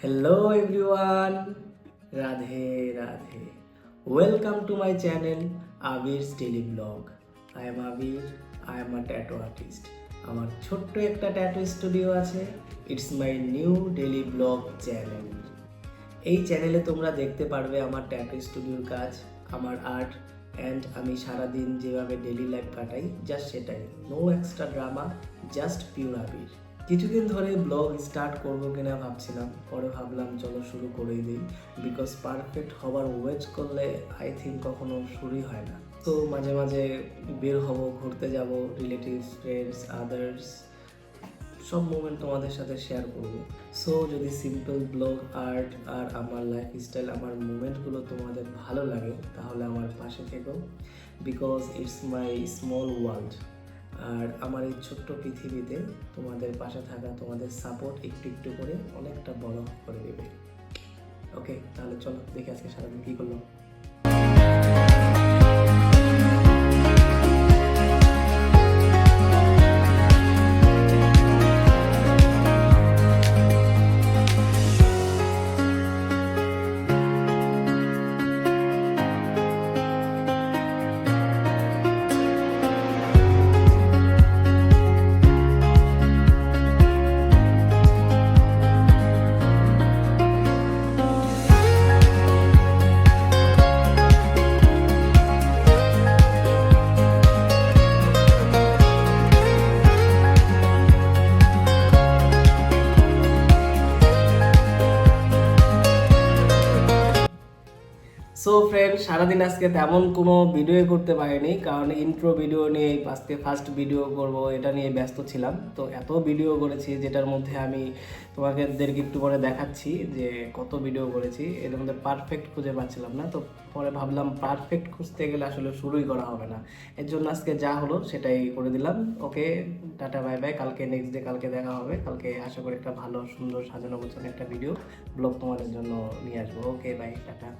Hello everyone, Radhe Radhe. Welcome to my channel Abir's Daily Vlog. I am Abir, I am a tattoo artist. আমার ছোট্ট একটা tattoo studio আছে। It's my new daily blog channel. এই চ্যানেলে তোমরা দেখতে পারবে আমার ট্যাটু স্টুডিওর কাজ, আমার আর্ট অ্যান্ড আমি সারাদিন যেভাবে ডেইলি লাইফ কাটাই, জাস্ট সেটাই। No extra drama, just pure Abir. কিছুদিন ধরে ব্লগ স্টার্ট করবো কিনা ভাবছিলাম, পরে ভাবলাম চলো শুরু করেই দিই। বিকজ পারফেক্ট হবার ওয়েট করলে আই থিঙ্ক কখনো শুরুই হয় না। তো মাঝে মাঝে বের হব, ঘুরতে যাব, রিলেটিভস, ফ্রেন্ডস, আদার্স, সব মোমেন্ট তোমাদের সাথে শেয়ার করব। সো যদি সিম্পল ব্লগ, আর্ট আর আমার লাইফস্টাইল, আমার মোমেন্টগুলো তোমাদের ভালো লাগে তাহলে আমার পাশে থেকো। Because it's my small world. আর আমার এই ছোট্ট পৃথিবীতে তোমাদের পাশে থাকা, তোমাদের সাপোর্ট একটু একটু করে অনেকটা বড় করে দেবে। ওকে, তাহলে চলো দেখি আজকে সারাদিন কী করলাম। সো ফ্রেন্ড, সারাদিন আজকে তেমন কোনো ভিডিও করতে পারিনি, কারণ ইন্ট্রো ভিডিও নিয়ে আজকে ফার্স্ট ভিডিও করব, এটা নিয়ে ব্যস্ত ছিলাম। তো এত ভিডিও করেছি যেটার মধ্যে আমি তোমাদেরকে একটু পরে দেখাচ্ছি যে কত ভিডিও করেছি। এর মধ্যে পারফেক্ট খুঁজে পাচ্ছিলাম না, তো পরে ভাবলাম পারফেক্ট খুঁজতে গেলে আসলে শুরুই করা হবে না। এর জন্য আজকে যা হলো সেটাই করে দিলাম। ওকে, টাটা বাই বাই। কালকে নেক্সট ডে, কালকে দেখা হবে। কালকে আশা করি একটা ভালো সুন্দর সাজানো গোছানো একটা ভিডিও ব্লগ তোমাদের জন্য নিয়ে আসবো। Okay bye, tata.